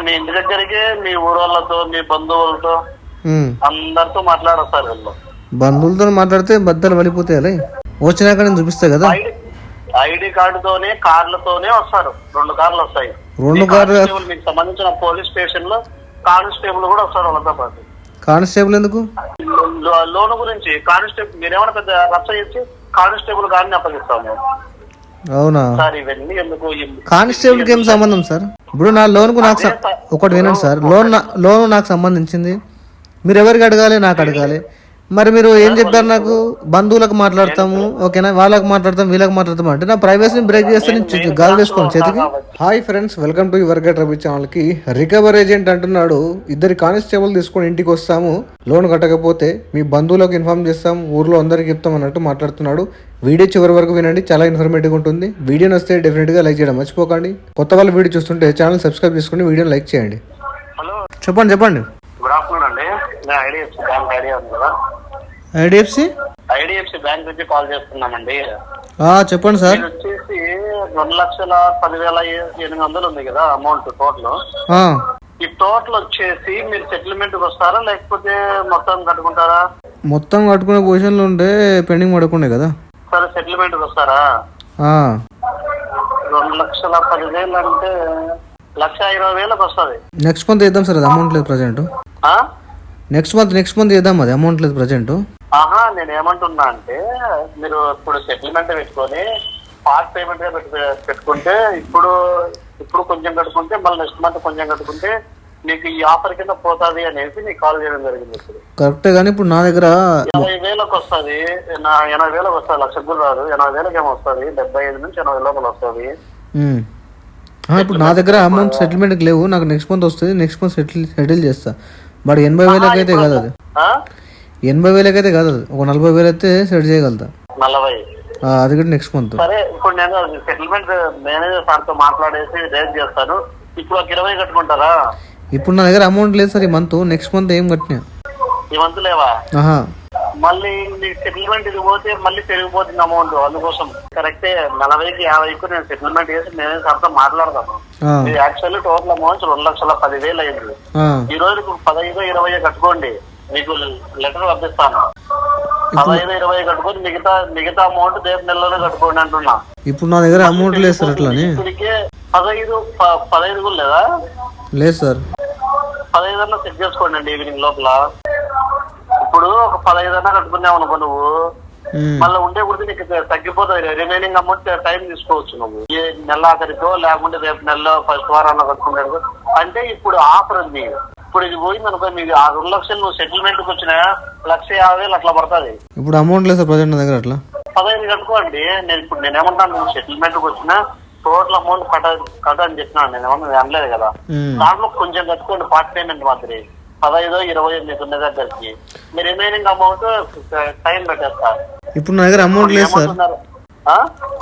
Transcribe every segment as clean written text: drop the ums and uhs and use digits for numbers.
మీ ఇంటి దగ్గరికి మీ ఊరోళ్ళతో మీ బంధువులతో అందరితో మాట్లాడారు సార్ వీళ్ళు. బంధువులతో మాట్లాడితే బద్దలు పడిపోతాయి. వచ్చినాక నేను చూపిస్తా కదా. ఐడి కార్డుతోనే కార్లతోనే వస్తారు. 2 కార్లు వస్తాయి. 2 కార్లు మీకు సంబంధించిన పోలీస్ స్టేషన్ లో కానిస్టేబుల్ కూడా వస్తారు వాళ్ళతో పాటు. కానిస్టేబుల్ ఎందుకు? లోన్ గురించి కానిస్టేబుల్ మీరేమైనా పెద్ద రచ్చ చేసి కానిస్టేబుల్ గారిని అప్పగిస్తాము. అవునా సార్ ఇవన్నీ ఎందుకు? కానిస్టేబుల్ కి ఏం సంబంధం సార్? ఇప్పుడు నా లోన్ కు నాకు ఒకటి వినండి సార్. లోన్ నాకు సంబంధించింది. మీరు ఎవరికి అడగాలి? నాకు అడగాలి. మరి మీరు ఏం చెప్పారు నాకు? బంధువులకు మాట్లాడతాము, ఓకేనా, వాళ్ళకి మాట్లాడతాం, వీళ్ళకి మాట్లాడతాం అంటే నా ప్రైవసీని బ్రేక్ చేస్తే నేను గాలి వేసుకోండి చేతికి. Hi friends, welcome to your get Ravi channel కి. రికవర్ ఏజెంట్ అంటున్నాడు 2 కానిస్టేబుల్ తీసుకొని ఇంటికి వస్తాము, లోన్ కట్టకపోతే మీ బంధువులకు ఇన్ఫార్మ్ చేస్తాం, ఊర్లో అందరికి చెప్తాం అన్నట్టు మాట్లాడుతున్నాడు. వీడియో చివరి వరకు వినండి, చాలా ఇన్ఫర్మేటివ్ ఉంటుంది. వీడియో వస్తే డెఫినెట్ గా లైక్ చేయడం మర్చిపోకండి. కొత్త వాళ్ళు వీడియో చూస్తుంటే ఛానల్ సబ్స్క్రైబ్ చేసుకుని వీడియో లైక్ చేయండి. హలో, చెప్పండి. గుడ్ ఆఫ్టర్నూన్ అండి. ఐడిఎఫ్సి బ్యాంక్ ఐడియా ఉంది కదా? ఐడిఎఫ్సి బ్యాంక్ నుంచి కాల్ చేస్తున్నామండి. చెప్పండి సార్. వచ్చేసి 2,10,800 ఉంది కదా అమౌంట్ టోటల్. ఈ టోటల్ వచ్చేసి మీరు సెటిల్మెంట్ కి వస్తారా లేకపోతే మొత్తం కట్టుకుంటారా? మొత్తం కట్టుకునే పొజిషన్ లో ఉంటే పెండింగ్ పడకుండా కదా. సరే, సెటిల్మెంట్ కి వస్తారా? 2,10,000 అంటే 1,20,000 వస్తుంది. నెక్స్ట్ మంత్ వేద్దాం సార్. అది అమౌంట్ లేదు ప్రజెంట్. నెక్స్ట్ మంత్ వేద్దాం, అది అమౌంట్ లేదు ప్రజెంట్. నేను ఏమంటున్నా అంటే మీరు ఇప్పుడు సెటిల్మెంట్ పెట్టుకొని పార్ట్ పేమెంట్ గా పెట్టుకుంటే ఇప్పుడు కొంచెం కట్టుకుంటే మళ్ళీ నెక్స్ట్ మంత్ కొంచెం కట్టుకుంటే మీకు ఈ ఆఫర్ కింద పోతుంది అనేసి నీకు కాల్ చేయడం జరిగింది. ఇప్పుడు కరెక్టే, కానీ ఇప్పుడు నా దగ్గర 80,000 వస్తుంది. 80,000 వస్తుంది. 1,00,000 కూడా రాదు. 80,000 ఏమో వస్తుంది. 75 నుంచి 80 లోపల వస్తుంది. ఇప్పుడు నా దగ్గర అమౌంట్ సెటిల్మెంట్ లేవు. నాకు నెక్స్ట్ మంత్ వస్తుంది. నెక్స్ట్ మంత్ సెటిల్ చేస్తా. బట్ 80,000 అయితే కాదు. అది 80,000 అయితే కాదు. అది ఒక 40,000 అయితే సెట్ చేయగలుగుతా. 40 అది కూడా నెక్స్ట్ మంత్. సరే, ఇప్పుడు నేను సెటిల్మెంట్ మేనేజర్ సార్ తో మాట్లాడేసి రేట్ చేస్తాను. ఇప్పుడు 20 కట్టుకుంటారా? ఇప్పుడు నా దగ్గర అమౌంట్ లేదు సార్ ఈ మంత్. నెక్స్ట్ మంత్ ఏం కట్టినా. ఈ మంత్ లేవా? మళ్ళీ సెటిల్మెంట్ ఇది పోతే మళ్ళీ పెరిగిపోతుంది అమౌంట్. అందుకోసం కరెక్టే 40కి 50కు నేను సెటిల్మెంట్ చేసి మేనేజర్ సార్ తో మాట్లాడతాను. యాక్చువల్లీ టోటల్ అమౌంట్ 2,10,000 అయింది. ఈ రోజు 15-20 కట్టుకోండి, మీకు లెటర్ పంపిస్తాను. 15-20 కట్టుకొని మిగతా అమౌంట్ రేపు నెలలోనే కట్టుకోండి అంటున్నా. ఇప్పుడు నా దగ్గర అమౌంట్ లేదు సార్. అట్లా 15 కూడా లేదా? లేదు సార్. 15 అన్నా సెట్ చేసుకోండి అండి ఈవినింగ్ లోపల. ఇప్పుడు ఒక 15 అన్నా కట్టుకున్నావు అనుకో నువ్వు, మళ్ళీ ఉండే కూడా నీకు తగ్గిపోతుంది. రిమైనింగ్ అమౌంట్ టైం తీసుకోవచ్చు నువ్వు. ఈ నెల ఆఖరికో లేకుంటే రేపు నెలలో ఫస్ట్ వారాల్లో కట్టుకున్నాడు అంటే ఇప్పుడు ఆఫర్ ఉంది. ఇప్పుడు ఇది పోయింది అనుకో, మీకు 2,00,000 నువ్వు సెటిల్మెంట్ కి వచ్చిన 1,50,000 అట్లా పడుతుంది. ఇప్పుడు అమౌంట్ లేదు సార్ ప్రజెంట్ నా దగ్గర. అట్లా 15 కట్టుకోండి. నేనేమంటాను, నువ్వు సెటిల్మెంట్ కి వచ్చిన టోటల్ అమౌంట్ కట్ అని చెప్పినాను. నేనేమన్నా అనలేదు కదా. దాంట్లో కొంచెం కట్టుకోండి పార్ట్ పేమెంట్ మాత్రమే. 15-20 మీకు ఉన్న దగ్గరికి మీ రిమైనింగ్ అమౌంట్ టైం పెట్టేస్తారు. ఇప్పుడు నా దగ్గర అమౌంట్ లేదు సార్.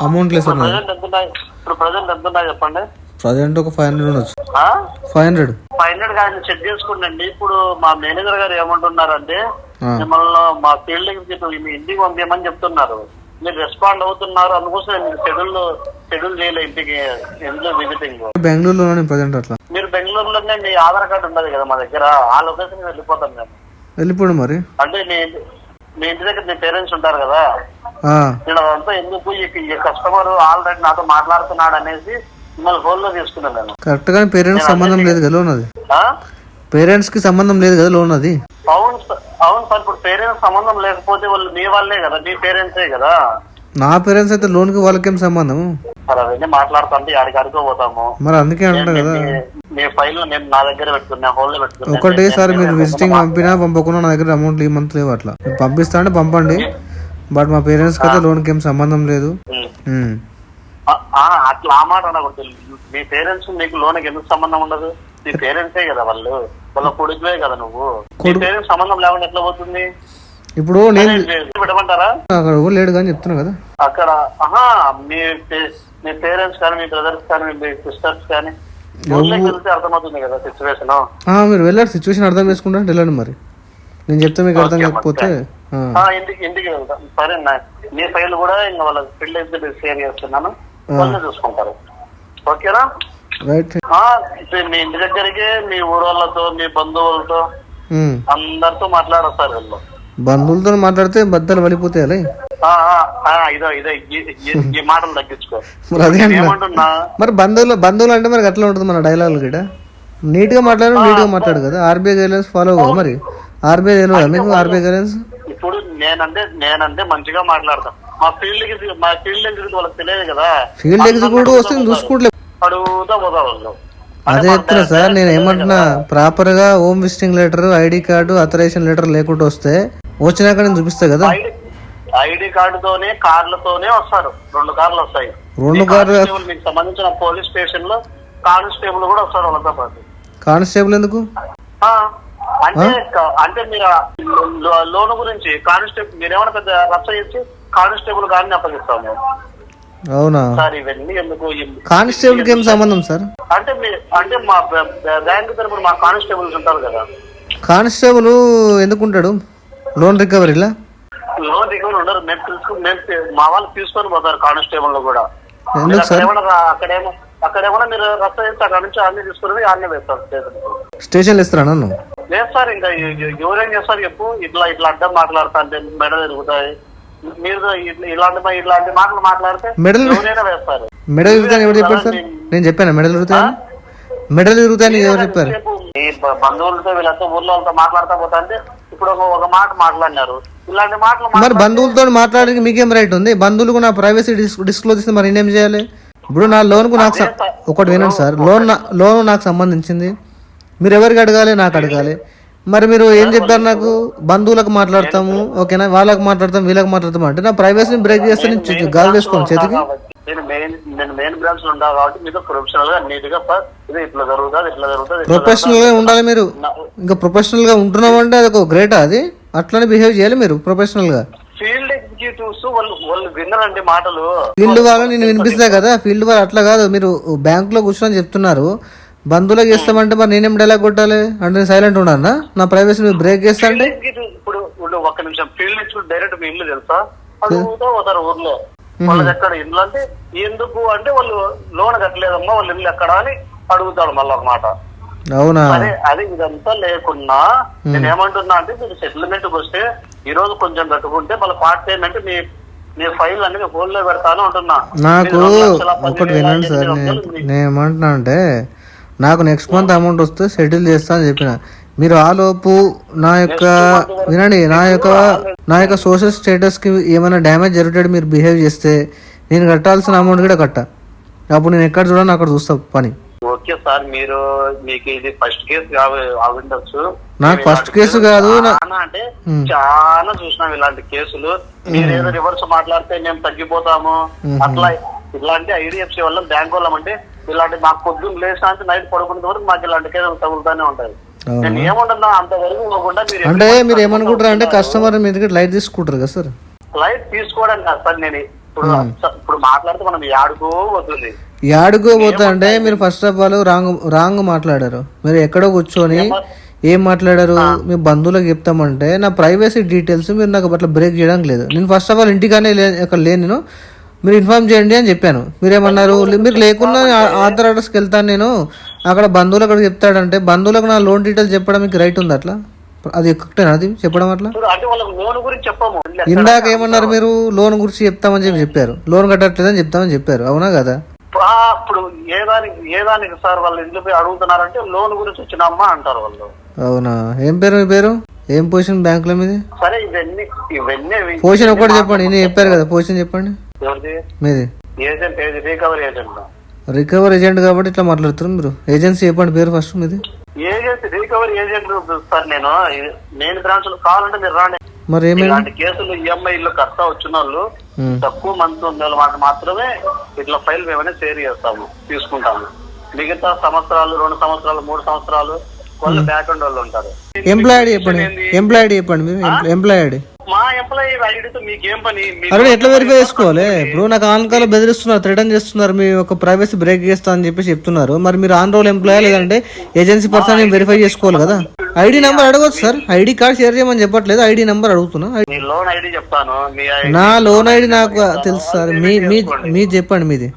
అమౌంట్ లేదు సార్. ఇప్పుడు ప్రజెంట్ ఎంత ఉన్నాయి చెప్పండి? ప్రజెంట్ ఒక 500 ఉండొచ్చు. 500 కానీ చెక్ చేసుకోండి. ఇప్పుడు మా మేనేజర్ గారు ఏమంటున్నారంటే మిమ్మల్ని మా ఫీల్డ్ మీ ఇంటికి పంపించమని చెప్తున్నారు. మీరు రెస్పాండ్ అవుతున్నారు. అందుకోసం షెడ్యూల్ చేయలే ఇంటికి విజిటింగ్. బెంగళూరులో ప్రజెంట్. అట్లా మీరు బెంగళూరులోనే మీ ఆధార్ కార్డు ఉండదు కదా మా దగ్గర. ఆ లొకేషన్ వెళ్ళిపోతాం మేము. వెళ్ళిపోండి మరి. అంటే మీ ఇంటి దగ్గర మీ పేరెంట్స్ ఉంటారు కదా. నేను అదంతా ఎందుకు ఈ కస్టమర్ ఆల్రెడీ నాతో మాట్లాడుతున్నాడు అనేసి మిమ్మల్ని ఫోన్ లో తీసుకున్నాను నేను. కరెక్ట్ గా పేరెంట్స్ సంబంధం లేదు కదా లోన్. అది పేరెంట్స్ కి సంబంధం లేదు కదా లోన్. అది అవును సార్. ఇప్పుడు పేరెంట్స్ సంబంధం లేకపోతే వాళ్ళు మీ వాళ్ళే కదా, మీ పేరెంట్సే కదా. నా పేరెంట్స్ అయితే లోన్ కి వాళ్ళకేం సంబంధం? అవన్నీ మాట్లాడుతుంటే ఆడికి పోతాము. మరి అందుకే అంటా కదా, మీ ఫైల్ నేను నా దగ్గర పెట్టుకున్నా, హోల్డ్ లో పెట్టుకున్నా. ఒకటేసారి మీరు విజిటింగ్ పంపినా పంపకుండా నా దగ్గర అమౌంట్ ఈ మంత్ లేవు. అట్లా పంపిస్తా అంటే పంపండి. బట్ మా పేరెంట్స్ కి అయితే లోన్ కి ఏం సంబంధం లేదు. అట్లా ఆ మాట అనకూడదు. మీ పేరెంట్స్ మీకు లోన్ కి ఎందుకు సంబంధం ఉండదు? మీ పేరెంట్సే కదా వాళ్ళు. వాళ్ళ కొడుకువే కదా నువ్వు. మీ పేరెంట్స్ సంబంధం లేకుండా ఎట్లా పోతుంది? ఇప్పుడు నేను పెట్టమంటారా? అక్కడ లేడు కానీ చెప్తున్నా కదా. అక్కడ మీ పేరెంట్స్ కానీ మీ బ్రదర్స్ కానీ మీ సిస్టర్స్ కానీ వెళ్తే అర్థమవుతుంది కదా సిచ్యువేషన్. మీరు వెళ్ళారు, సిచ్యువేషన్ అర్థం చేసుకుంటే వెళ్ళండి. మరి నేను చెప్తే మీకు అర్థం కాకపోతే ఇంటికి వెళ్తాం. సరే, మీ ఫైల్ కూడా ఇంకా వాళ్ళ ఫీల్డ్ అయితే షేర్ చేస్తున్నాను, వాళ్ళు చూసుకుంటారు. ఓకేనా? రైట్. మీ ఇంటి దగ్గరికి మీ ఊరోళ్ళతో మీ బంధువులతో అందరితో మాట్లాడరు సార్ వీళ్ళు. బంధువులతో మాట్లాడితే బద్దలు పడిపోతాయి. ఇదే ఈ మాటలు తగ్గించుకో. మరి బంధువులు అంటే మరి అట్లా ఉంటుంది మన డైలాగ్ కూడా. నీట్ గా మాట్లాడు, నీట్ గా మాట్లాడు కదా. ఆర్బీఐ గైడ్లైన్స్ ఫాలో అవ్వ. మరి ఆర్బీఐ తెలియదా మీకు? ఆర్బీఐ గైడ్లైన్స్ ఇప్పుడు నేనంటే మంచిగా మాట్లాడతాను. మా ఫీల్డ్ ఎగ్జిక్యూటివ్ వాళ్ళకి తెలియదు కదా. ఫీల్డ్ ఎగ్జిక్యూటివ్ వస్తే చూసుకుంటలేదు అడుగుతా పోతా వాళ్ళు. అదే చెప్తున్నా సార్, నేను ఏమంటున్నా, ప్రాపర్ గా home visiting letter, ID card, authorisation letter లేకుండా వస్తే వచ్చినాక నేను చూపిస్తా కదా. ఐడి కార్డుతోనే కార్లతోనే వస్తారు. 2 కార్లు వస్తాయి. 2 కార్లు మీకు సంబంధించిన పోలీస్ స్టేషన్ లో కానిస్టేబుల్ కూడా వస్తారు వాళ్ళతో పాటు. కానిస్టేబుల్ ఎందుకు? అంటే మీరు లోన్ గురించి కానిస్టేబుల్ మీరేమైనా పెద్ద రచ్చ చేసి కానిస్టేబుల్ గారిని అప్పగిస్తాము. అవునా సార్, ఇవన్నీ ఎందుకు? కానిస్టేబుల్ కి ఏం సంబంధం సార్? అంటే మా బ్యాంక్ తరపున మా కానిస్టేబుల్స్ ఉంటారు కదా. కానిస్టేబుల్ ఎందుకుంటాడు లోన్ రికవరీలా? లోన్ రికవరీ ఉండరు. మేము మా వాళ్ళు తీసుకొని పోతారు కానిస్టేబుల్ లో కూడా. ఎందుకు సార్? అక్కడేమన్నా మీరు రచ్చ చేస్తే అక్కడ నుంచి అన్ని తీసుకుని అన్నీ వేస్తారు స్టేషన్ ఇస్తారా నన్ను? లేదు సార్, ఇంకా ఎవరేం చేస్తారు చెప్పు. ఇట్లా అడ్డం మాట్లాడతా అంటే మెడ తిరుగుతాయి. మీరు ఇలాంటి మాటలు మాట్లాడితే ఎవరైనా వేస్తారు. మెడల్ తిరుగుతాయని ఎవరు చెప్పారు సార్? నేను చెప్పాను మెడల్ తిరుగుతాయని? మెడల్ తిరుగుతాయని ఎవరు చెప్పారు? ఈ బంధువులతో వీళ్ళతో ఊర్లో వాళ్ళతో మాట్లాడతా పోతా అంటే ఇప్పుడు ఒక మాట మాట్లాడినారు. ఇలాంటి మాటలు మరి బంధువులతో మాట్లాడడానికి మీకేం రైట్ ఉంది? బంధువులకు నా ప్రైవసీ డిస్క్లోజ్ చేస్తే మరి నేనేం చేయాలి? ఇప్పుడు నా లోన్కు నాకు ఒకటి వినండి సార్, లోన్ నాకు సంబంధించింది. మీరు ఎవరికి అడగాలి? నాకు అడగాలి. మరి మీరు ఏం చెప్తారు నాకు? బంధువులకు మాట్లాడతాము, ఓకేనా, వాళ్ళకి మాట్లాడతాం, వీళ్ళకి మాట్లాడతాం అంటే నా ప్రైవసీని బ్రేక్ చేస్తే నేను గాలి వేసుకోండి చేతికి. నేను మెయిన్ బ్రాంచ్ లో ఉండాలి కాబట్టి మీతో ప్రొఫెషనల్ గా నీట్ గా ఇది ఇట్లా జరుగుతుంది. ప్రొఫెషనల్ గా ఉండాలి మీరు. ఇంకా ప్రొఫెషనల్ గా ఉంటున్నామంటే అది ఒక గ్రేటా? అది అట్లనే బిహేవ్ చేయాలి మీరు ప్రొఫెషనల్ గా. ఫీల్డ్ ఎగ్జిక్యూటివ్స్ వాళ్ళు విన్నరండి మాటలు. ఫీల్డ్ వాళ్ళు నేను వినిపిస్తా కదా. ఫీల్డ్ వాళ్ళు అట్లా కాదు. మీరు బ్యాంక్ లో కూర్చొని చెప్తున్నారు బంధువులకు చేస్తామంటే మరి నేనేం డైలాగ్ కొట్టాలి అంటే నేను సైలెంట్ ఉన్నానా? నా ప్రైవసీ మీరు బ్రేక్ చేస్తా అంటే? ఇప్పుడు ఒక్క నిమిషం, ఫీల్డ్ ఎగ్జిక్యూటివ్ డైరెక్ట్ మీ ఇల్లు తెలుసా? అడుగుతూ పోతారు ఊర్లో. వాళ్ళది ఎక్కడ ఇల్లు అంటే ఎందుకు అంటే వాళ్ళు లోన్ కట్టలేదమ్మా, వాళ్ళ ఇల్లు ఎక్కడ అని అడుగుతాడు మళ్ళీ ఒక మాట. అవునా? అదే ఇదంతా లేకున్నా నేను ఏమంటున్నా అంటే మీరు సెటిల్మెంట్ వస్తే ఈ రోజు కొంచెం కట్టుకుంటే మళ్ళీ పార్ట్ పేమెంట్ మీ ఫైల్ అనేది హోల్డ్ లో పెడతాను అంటున్నా. నాకు ఒకటి వినండి సార్, నేను ఏమంటున్నా అంటే నాకు నెక్స్ట్ మంత్ అమౌంట్ వస్తే సెటిల్ చేస్తా అని చెప్పిన. మీరు ఆలోపు నా యొక్క సోషల్ స్టేటస్ కి ఏమైనా డ్యామేజ్ జరిగేటట్టు మీరు బిహేవ్ చేస్తే నేను కట్టాల్సిన అమౌంట్ కూడా కట్టా. అప్పుడు నేను ఎక్కడ చూడాలని అక్కడ చూస్తా పని. ఓకే సార్, మీకు ఇది ఫస్ట్ కేసు అవ్వచ్చు. నాకు ఫస్ట్ కేసు కాదు అంటే చాలా చూసినాం ఇలాంటి కేసులు. మీరు ఏదో రివర్స్ మాట్లాడితే మేము తగ్గిపోతాము అట్లా. ఇలాంటి ఐడిఎఫ్సి వల్ల బ్యాంక్ వాళ్ళం అంటే ఇలాంటి మాకు పొద్దున్న లేచిన అంటే నైట్ పడుకునే వరకు మాకు ఇలాంటి కేసులు తగులుతానే ఉంటాయి. నేను ఏమంటున్నా అంతవరకు పోకుండా అంటే మీరు ఏమనుకుంటారు అంటే కస్టమర్ మీద లైట్ తీసుకుంటారు కదా సార్? లైట్ తీసుకోవడం కాదు సార్. నేను ఇప్పుడు మాట్లాడితే మనం యాడుకో పోతుంది. యాడుకో పోతా అంటే మీరు ఫస్ట్ ఆఫ్ ఆల్ రాంగ్ మాట్లాడారు. మీరు ఎక్కడో కూర్చొని ఏం మాట్లాడారు? మీ బంధువులకు చెప్తామంటే నా ప్రైవసీ డీటెయిల్స్ మీరు నాకు అట్లా బ్రేక్ చేయడానికి లేదు. నేను ఫస్ట్ ఆఫ్ ఆల్ ఇంటికానే అక్కడ లేను, మీరు ఇన్ఫార్మ్ చేయండి అని చెప్పాను. మీరేమన్నారు? మీరు లేకున్నా ఆధార్ అడ్రస్కి వెళ్తాను నేను, అక్కడ బంధువులు అక్కడ చెప్తాడంటే బంధువులకు నా లోన్ డీటెయిల్స్ చెప్పడం మీకు రైట్ ఉంది అట్లా? అది కరెక్టేనా అది చెప్పడం? అట్లా ఇందాక ఏమన్నారు మీరు? లోన్ గురించి చెప్తామని చెప్పారు, లోన్ కట్టట్లేదని చెప్తామని చెప్పారు, అవునా కదా? ఇప్పుడు ఏదానికి సార్ వాళ్ళు ఇంట్లో పోయి అడుగుతున్నారంటే లోన్ గురించి వచ్చినమ్మా అంటారు వాళ్ళు. అవునా? ఏం పేరు మీ పేరు? ఏం పొజిషన్ బ్యాంక్ లో మీది? సరే ఇవన్నీ పొజిషన్ ఒకటి చెప్పండి. నేను చెప్పారు కదా పొజిషన్ చెప్పండి మీది. Agent, recovery agent. Recovery agent కాబట్టి ఇట్లా మాట్లాడుతున్నారు మీరు. ఏజెన్సీ చెప్పండి పేరు ఫస్ట్ మీది. Agency recovery agent sir. నేను మెయిన్ బ్రాంచ్ లో కావాలంటే మీరు రాండి. మరి ఇలాంటి కేసులు ఈఎంఐలు కష్టం వచ్చిన వాళ్ళు తక్కువ మంది ఉన్న వాళ్ళు మాత్రమే ఇట్లా ఫైల్ మేమైనా షేర్ చేస్తాము, తీసుకుంటాము. మిగతా సంవత్సరాలు 2 సంవత్సరాలు 3 సంవత్సరాలు వాళ్ళు బ్యాక్ అండ్ వాళ్ళు ఉంటారు. ఎంప్లాయీ చెప్పండి మీరు. ఎంప్లాయీ మా ఎంప్లాయీ ఐడితో మీకేం పని? అరే ఎట్లా వెరిఫై చేసుకోవాలి? ఇప్పుడు నాకు ఆన్ కాల్ బెదిరిస్తున్నారు, థ్రెటన్ చేస్తున్నారు, మీ యొక్క ప్రైవసీ బ్రేక్ చేస్తా అని చెప్పేసి చెప్తున్నారు. మరి మీరు ఆన్ రోల్ ఎంప్లాయీ లేదంటే ఏజెన్సీ పర్సన్ వెరిఫై చేసుకోవాలి కదా. ఐడి నెంబర్ అడగొచ్చు సార్, ఐడి కార్డ్ షేర్ చేయమని చెప్పట్లేదు, ఐడి నెంబర్ అడుగుతున్నా. లోన్ ఐడి చెప్తాను. నా లోన్ ఐడి నాకు తెలుసు సార్. మీ చెప్పండి మీది.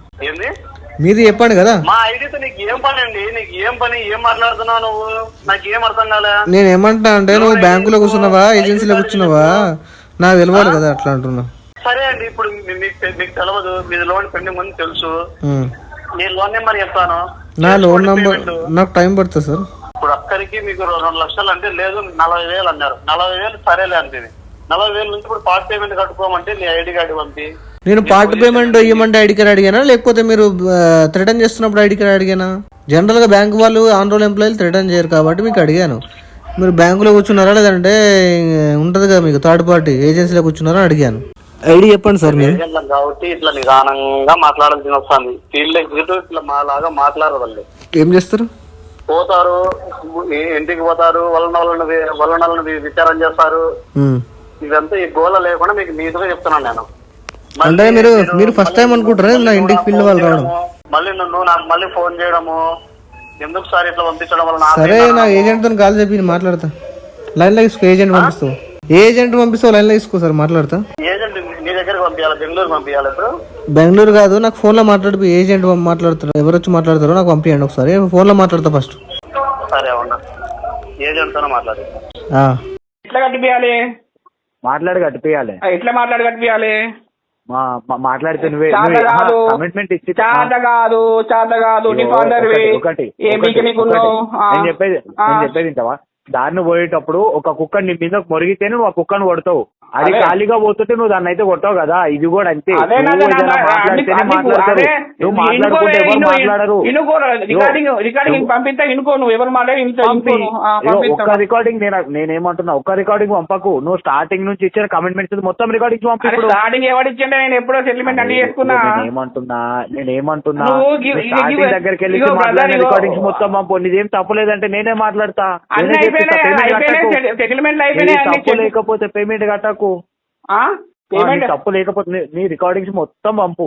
మీది చెప్పండి కదా. మా ఐడితో నీకు ఏం పని అండి? నీకు ఏం పని? ఏం మాట్లాడుతున్నావు నువ్వు? నాకు ఏం అర్థం కాలే. నేను ఏమంటా అంటే నువ్వు బ్యాంకులో కూర్చున్నావా ఏజెన్సీలో కూర్చున్నావా నాకు తెలియాలి కదా అట్లా అంటున్నా. సరే అండి, ఇప్పుడు మీకు తెలియదు, మీ లోన్ పెండింగ్ ఉంది తెలుసు. నేను లోన్ నెంబర్ చెప్తాను. నా లోన్ నెంబర్ నాకు టైం పడుతుంది సార్. ఇప్పుడు అక్కడికి మీకు 2 లక్షలు అంటే లేదు 40,000 అన్నారు. 40,000 సరేలే అంటే 40,000 నుంచి ఇప్పుడు పార్ట్ పేమెంట్ కట్టుకోమంటే నీ ఐడి కార్డు పంపి. నేను పార్ట్ పేమెంట్ ఇవ్వమంటే ఐడి కార్డ్ అడిగానా లేకపోతే మీరు థ్రెటన్ చేస్తున్నప్పుడు ఐడి కార్డ్ అడిగానా? జనరల్ గా బ్యాంక్ వాళ్ళు ఆన్ రోల్ ఎంప్లాయీలు థ్రెటన్ చేయరు కాబట్టి మీకు అడిగాను. మీరు బ్యాంకులో కూర్చున్నారా లేదంటే ఉంటది కదా మీకు థర్డ్ పార్టీ ఏజెన్సీలో కూర్చున్నారా అడిగాను. ఐడి చెప్పండి సార్. మీరు కాబట్టి ఇట్లా నిదానంగా మాట్లాడాల్సిన వస్తుంది. ఫీల్డ్ ఎగ్జిక్యూటివ్ ఇట్లా మా లాగా మాట్లాడరు. వాళ్ళు ఏం చేస్తారు? పోతారు, ఇంటికి పోతారు, వాళ్ళని విచారం చేస్తారు. ఇదంతా ఈ గోళ లేకుండా మీకు నీట్గా చెప్తున్నాను నేను. అంటే మీరు ఫస్ట్ టైం అనుకుంటారా నా ఇంటికి ఫీల్డ్ వాళ్ళు రావడం? మళ్ళీ నాకు మళ్ళీ ఫోన్ చేయడము ఎందుకు సార్ ఇట్లా పంపించడం వల్ల? సరే నా ఏజెంట్ తో కాల్ చెప్పి మాట్లాడతా. లైన్ లో తీసుకో. ఏజెంట్ పంపిస్తావు? ఏజెంట్ పంపిస్తావు లైన్ లో తీసుకో సార్ మాట్లాడతా. ఏజెంట్ నీ దగ్గరకు పంపించాలి? బెంగళూరు పంపించాలి? ఇప్పుడు బెంగళూరు కాదు, నాకు ఫోన్ లో మాట్లాడి ఏజెంట్ మాట్లాడతారు. ఎవరు వచ్చి మాట్లాడతారో నాకు పంపించండి ఒకసారి. ఫోన్ లో మాట్లాడతా ఫస్ట్. సరే అవునా, ఏజెంట్ తోనే మాట్లాడు. ఎట్లా కట్టిపియాలి? మాట్లాడి కట్టిపియాలి. ఎట్లా మాట్లాడి కట్టిపియాలి? మాట్లాడితే కమిట్మెంట్ ఇచ్చి చాత కాదు నీ ఫాదర్వి. నేను చెప్పేది ఇంతవా. దారిని పోయేటప్పుడు ఒక కుక్క నీ మీద మొరిగితేనే నువ్వు ఆ కుక్కను కొడతావు. అది ఖాళీగా పోతుంటే నువ్వు దాన్ని అయితే కొట్టావు కదా. ఇది కూడా అంతే. మాట్లాడితేనే మాట్లాడతారు. నువ్వు మాట్లాడుకుంటే ఎవరు మాట్లాడరు. రికార్డింగ్ పంపిస్తా ఇనుకో. నువ్వు ఎవరు ఒక్క రికార్డింగ్ నేనేమంటున్నా, ఒక్క రికార్డింగ్ పంపకు. నువ్వు స్టార్టింగ్ నుంచి ఇచ్చిన కమిట్మెంట్స్ మొత్తం రికార్డింగ్ పంపి. స్టార్టింగ్ ఎవరు ఇచ్చిండే? నేను ఎప్పుడో సెటిల్మెంట్ అన్ని చేసుకున్నా. నేనేమంటున్నా స్టార్టింగ్ దగ్గరికి వెళ్ళి మాట్లాడిన రికార్డింగ్స్ మొత్తం పంపు. నీదేం తప్పలేదంటే నేనే మాట్లాడతా. తప్పు లేకపోతే పేమెంట్ కట్టకు. తప్పు లేకపోతే నీ రికార్డింగ్స్ మొత్తం పంపు.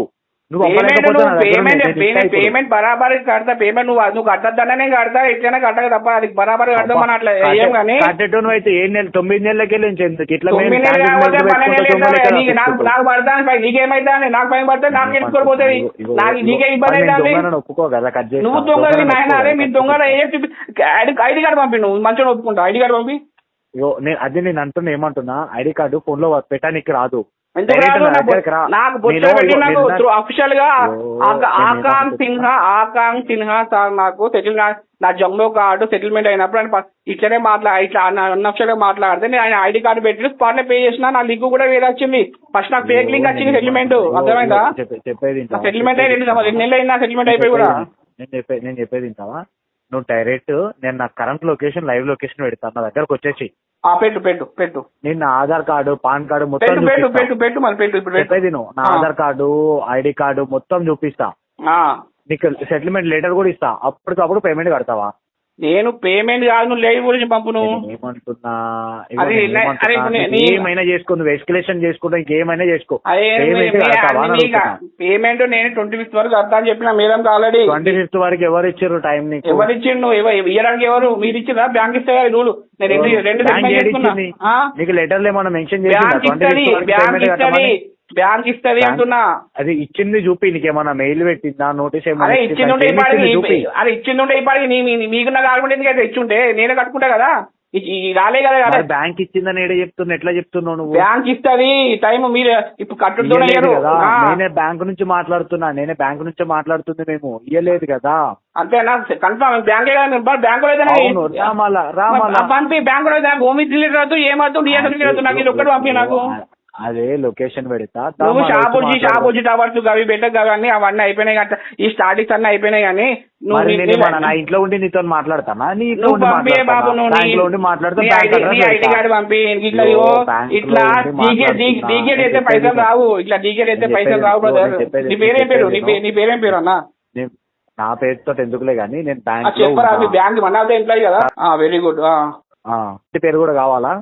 పేమెంట్ బరాబర్ కడతా. పేమెంట్ నువ్వు కట్టద్దనే కడతా. ఎట్లయినా కట్టక తప్ప అది బరాబర్ కడతాం అని అట్లా ఏం కానీ. కట్టేటోను అయితే 9 నెలలకి వెళ్ళి ఇట్లా నాకు పడతా. నీకేమైతే నాకు పైన పడితే నాకు ఎత్తుకోపోతుంది. నీకే ఇబ్బంది అయితే ఒప్పుకో కదా. నువ్వు దొంగ నాయన. అరే మీరు దొంగ ఐడి కార్డు పంపి. నువ్వు మంచిగా ఒప్పుకుంటా. ఐడి కార్డు పంపి. అది నేను అంటున్నా. ఏమంటున్నా, ఐడి కార్డు ఫోన్ లో పెట్టడానికి రాదు. అఫిషియల్ గా ఆకాంక్ష సిన్హా సార్ నాకు సెటిల్ నా జమ్మూ కార్డు సెటిల్మెంట్ అయినప్పుడు ఆయన ఇట్లనే ఇట్లా అన్అఫిషియల్ గా మాట్లాడితే నేను ఆయన ఐడి కార్డు పెట్టి స్పాట్ పే చేసిన. నా లింక్ కూడా వేరే వచ్చింది. ఫస్ట్ నాకు ఫేక్ లింక్ వచ్చింది సెటిల్మెంట్. అర్థమైందా? సెటిల్మెంట్ అయ్యి 2 నెలలు అయినా సెటిల్మెంట్ అయిపోయి కూడా. నేను చెప్పేది ఇంటావా? నువ్వు డైరెక్ట్ నేను నా కరెంట్ లొకేషన్ లైవ్ లొకేషన్ పెడతాను. నా దగ్గరకు వచ్చేసి పెట్టు. నేను నా ఆధార్ కార్డు పాన్ కార్డు మొత్తం చెప్పేది నువ్వు. నా ఆధార్ కార్డు ఐడి కార్డు మొత్తం చూపిస్తా. నీకు సెటిల్మెంట్ లెటర్ కూడా ఇస్తా. అప్పటికప్పుడు పేమెంట్ కడతావా? నేను పేమెంట్ కాదు, నువ్వు లేట్ గురించి పంపు. నువ్వు ఏమంటున్నా, ఏమైనా చేసుకో. నువ్వు ఎస్కలేషన్ చేసుకుంటా ఇంకేమైనా చేసుకో. పేమెంట్ నేను 25th వరకు కడతా అని చెప్పిన మేడం ఆల్రెడీ. 25th వరకు ఎవరు ఇచ్చారు టైం? నీకు ఎవరు ఇచ్చిండు? ఇవ్వడానికి ఎవరు? మీరు ఇచ్చిరా? బ్యాంక్ ఇస్తే రూలు. నీకు లెటర్లు ఏమన్నా మెన్షన్ చేసి బ్యాంక్ ఇస్తుంది అంటున్నా. అది ఇచ్చింది చూపి. నీకేమన్నా మెయిల్ పెట్టిందా? నోటీస్ ఏమన్నా ఇచ్చింది? ఇచ్చింది ఇప్పటికి మీకున్నా కాకుండా ఎందుకైతే ఇచ్చుంటే నేనే కట్టుకుంటా కదా. రాలే కదా. బ్యాంక్ ఇచ్చిందని ఏదో చెప్తున్నా. ఎట్లా చెప్తున్నావు నువ్వు? బ్యాంక్ ఇస్తుంది టైం. మీరు ఇప్పుడు కట్టుతో నేనే బ్యాంక్ నుంచి మాట్లాడుతున్నా. బ్యాంక్ నుంచి మాట్లాడుతుంది. మేము ఇయ్యలేదు కదా. అంతేనా? కన్ఫర్మ్ బ్యాంకే కదా. బ్యాంకులో పంపి. బ్యాంకులో హోమ్ రిలేటెడ్ అవుతూ ఏమవుతుంది డిఎస్ఎల్ అవుతుంది. నాకు ఇది ఒక్కటి పంపి. నాకు అదే లొకేషన్ పెడతా. నువ్వు షాపూజీ టవర్స్ అవి బెటర్ అవన్నీ అయిపోయినాయి కదా. ఈ స్టార్టింగ్స్ అన్నీ అయిపోయినాయి. కానీ నా ఇంట్లో ఉండి నీతో మాట్లాడతానా? పంపి బాబు. నువ్వు ఐడి కార్డు పంపి. ఇట్లా డీగేట్ అయితే పైసలు రావు. ఇట్లా డీగేట్ అయితే పైసలు రావు బ్రదర్. నీ పేరేం పేరు అన్నా? నా పేరుతో ఎందుకులే గానీ నేను చెప్పరా? మీ బ్యాంక్ మన ఎంప్లాయీ కదా. Very good. పేరు కూడా కావాలా?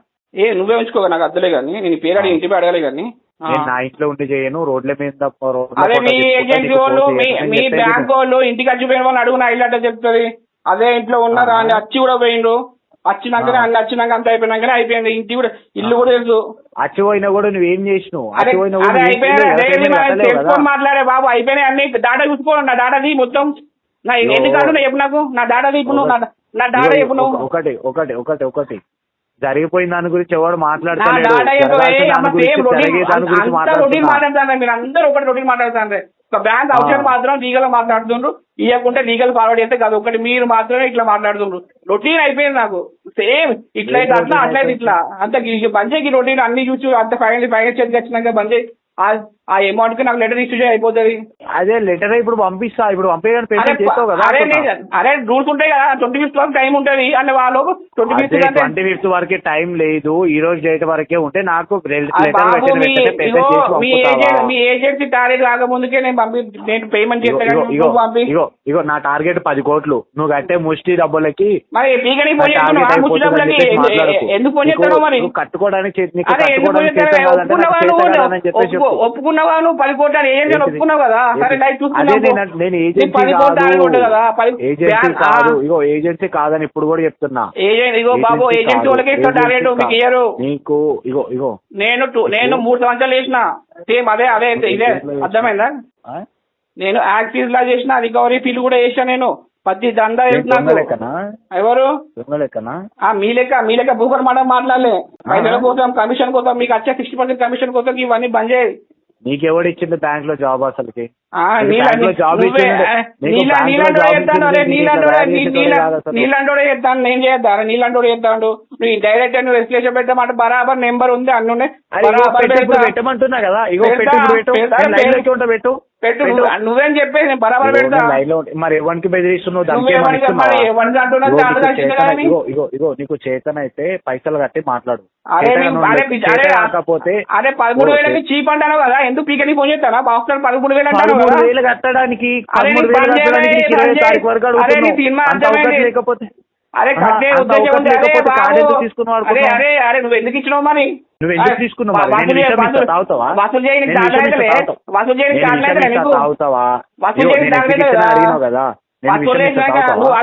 నువ్వే ఉంచుకోగా. నాకు అద్దలే కానీ నేను పేరు అడిగి ఇంటి అడగలే కానీ. నా ఇంట్లో ఉండి చేయను. రోడ్ల మీద అదే మీ ఏజెన్సీ వాళ్ళు మీ బ్యాంక్ వాళ్ళు ఇంటికి వచ్చిపోయిన వాళ్ళు అడుగు. నా ఇల్లు అంటే చెప్తుంది. అదే ఇంట్లో ఉన్నారా అని వచ్చి కూడా పోయిండ్రు. వచ్చినాకనే అన్ని వచ్చినాక అంత అయిపోయినాకనే అయిపోయింది. ఇంటి కూడా ఇల్లు కూడా తెలుసు. అచ్చిపోయినా కూడా నువ్వేం చేసినావు? అదే అయిపోయినా తెలుసుకొని మాట్లాడే బాబు, అయిపోయినాయి అన్ని. డాటా చూసుకోండి, నా డాటాది మొత్తం. నా ఎన్ని కార్డు చెప్పు నాకు, నా డాటాది ఇప్పుడు నువ్వు, నా డాటా చెప్పు నువ్వు. ఒకటి జరిగిపోయిన దాని గురించి ఎవరు మాట్లాడతారు? మాట్లాడతాను మీరు అందరూ ఒకటి రొటీన్ మాట్లాడతాను. ఒక బ్యాంక్ అవసరం మాత్రం లీగల్ గా మాట్లాడుతుండ్రు, ఇవ్వకుంటే లీగల్ ఫార్వర్డ్ చేస్తే కాదు. ఒకటి మీరు మాత్రమే ఇట్లా మాట్లాడుతుండ్రు. రొటీన్ అయిపోయింది నాకు. సేమ్ ఇట్లయితే అట్లా, అట్లయితే ఇట్లా. అంత బంజేకి రొటీన్ అన్ని చూసి అంత ఫైనల్ చేతికి వచ్చినాక బంజే ఆ అమౌంట్ కి నాకు లెటర్ ఇష్యూ అయిపోతుంది. అదే లెటర్ ఇప్పుడు పంపిస్తా, ఇప్పుడు పంపించడానికి పేమెంట్ చేస్తావు కదా. అరే రూల్స్ ఉంటాయి కదా, 25th వరకు టైం ఉంటుంది అంటే వాళ్ళు 25th వరకే టైం లేదు. ఈ రోజు డేట్ వరకే ఉంటే నాకు మీ ఏజెన్సీ టార్గెట్ కాకముందుకే నేను పేమెంట్ చేస్తాను. ఇగో నా టార్గెట్ 10 కోట్లు. నువ్వు కట్టే ముష్టి డబ్బులకి మరి ఎందుకు ఫోన్ చేస్తావు? మరి కట్టుకోవడానికి ఒప్పుకున్నావా నువ్వు 10 కోట్లు ఏజెన్సీ ఒప్పుకున్నావు కదా. సరే లైట్ నేను ఏజెన్సీ కాదని ఇప్పుడు కూడా చెప్తున్నా. ఇగో బాబు ఏజెన్సీ వాళ్ళకి ఇస్తా టార్గెట్, మీకు ఇయ్యరు. నీకు ఇగో నేను 3 సంవత్సరాలు చేసిన సేమ్ అదే ఇదే అర్థమైందా? నేను యాక్సిస్ లా చేసిన, రికవరీ ఫీల్డ్ కూడా చేసిన. నేను ప్రతి దందా ఎవరు మీ లెక్క భూకర్ మాట మాట్లాడలే. పైసల కోసం, కమిషన్ కోసం, మీకు వచ్చే 60% కమిషన్ కోసం ఇవన్నీ బంద్ చేయి. నీకెవడు ఇచ్చింది బ్యాంక్ లో జాబ్? అసలుకి నీళ్ళంటోడే చెప్తాను, నేను చేద్దాను. నీళ్ళంటోడే చెప్తాడు. నువ్వు డైరెక్ట్ నువ్వు రెస్ట్లేషన్ పెట్టమంటే బరాబర్ నెంబర్ ఉంది, అన్నీ పెట్టమంటున్నా కదా. పెట్టు నువ్వేం చెప్పేసి నేను బరాబర్ పెడతా. మరి ఎవరికి బెదిరిస్తున్నావు? నీకు చేతన అయితే పైసలు కట్టి మాట్లాడు. అరే 13,000 చీప్ అంటాను కదా, ఎందుకు పీకని ఫోన్ చేస్తానా? బాక్స్ 13,000 అంటాను కదా. 13,000 కట్టడానికి 20 తారీఖు వరకు లేకపోతే అరే కట్టే ఉద్దేశం ఉంటే అరే నువ్వు ఎందుకు ఇచ్చినావు? మరి నువ్వు ఎందుకు తీసుకున్నావు? వసూలు చేయడానికి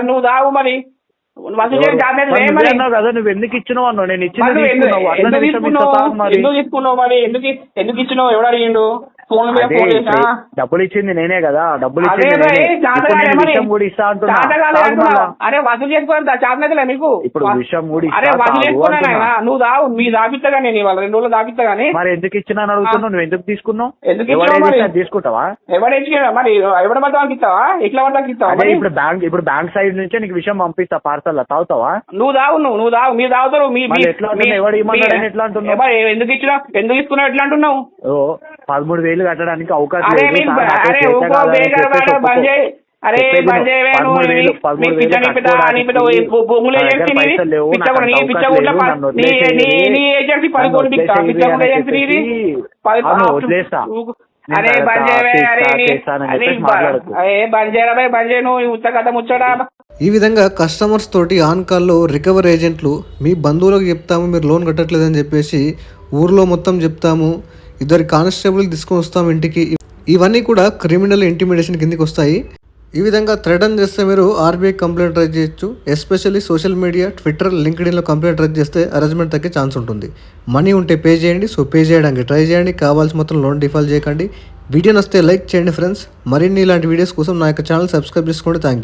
నువ్వు దావు. మరి వసూలు చేయడానికి కదా, నువ్వు ఎందుకు ఇచ్చినావు అన్నావు. నేను ఎందుకు తీసుకున్నావు? మరి ఎందుకు ఇచ్చినావు? ఎవడు అడిగిండు? ఫోన్ మీద ఫోన్ చేసా డబ్బులు ఇచ్చింది నేనే కదా. డబ్బులు అరే వసూలు చేసుకోవాలి చాతనైతే మీకు. ఇప్పుడు విషయం కూడా అరే వసూలు చేసుకోనా? నువ్వు దావు, మీ దాపిస్తా నేను ఇవాళ 2 రోజులు దాపిస్తా గానీ. మరి ఎందుకు ఇచ్చినా అడుగుతున్నావు? నువ్వు ఎందుకు తీసుకున్నావు? ఎందుకు తీసుకుంటావా? ఎవరు మరి ఎవరి పడతానికి ఇస్తావా? ఎట్లా పడతానికి ఇస్తావా? ఇప్పుడు బ్యాంక్ సైడ్ నుంచే నీకు విషయం పంపిస్తా పార్సల్. తాగుతావా? నువ్వు దావు మీరు తాగుతారు. ఎట్లా అంటున్నావు? ఎందుకు ఇచ్చినా, ఎందుకు ఇస్తున్నావు, ఎట్లా అంటున్నావు? 13,000 కట్టడానికి అవకాశం ఈ విధంగా కస్టమర్స్ తోటి ఆన్ కాల్లో రికవర్ ఏజెంట్లు మీ బంధువులకు చెప్తాము మీరు లోన్ కట్టట్లేదని చెప్పేసి ఊర్లో మొత్తం చెప్తాము, 2 కానిస్టేబుల్ తీసుకొని వస్తాం ఇంటికి, ఇవన్నీ కూడా క్రిమినల్ ఇంటిమిడేషన్ కిందకి వస్తాయి. ఈ విధంగా థ్రెటన్ చేస్తే మీరు ఆర్బీఐ కంప్లైంట్ రైజ్ చేయొచ్చు. ఎస్పెషల్లీ సోషల్ మీడియా, ట్విట్టర్, లింక్డ్ఇన్లో కంప్లైంట్ రైజ్ చేస్తే అరెంజ్మెంట్ తగ్గే ఛాన్స్ ఉంటుంది. మనీ ఉంటే పే చేయండి. సో పే చేయడానికి ట్రై చేయండి. కావాల్సి మొత్తం లోన్ డిఫాల్ట్ చేయకండి. వీడియో నచ్చితే లైక్ చేయండి ఫ్రెండ్స్. మరిన్ని ఇలాంటి వీడియోస్ కోసం నా యొక్క ఛానల్ సబ్స్క్రైబ్ చేసుకోండి. Thank you.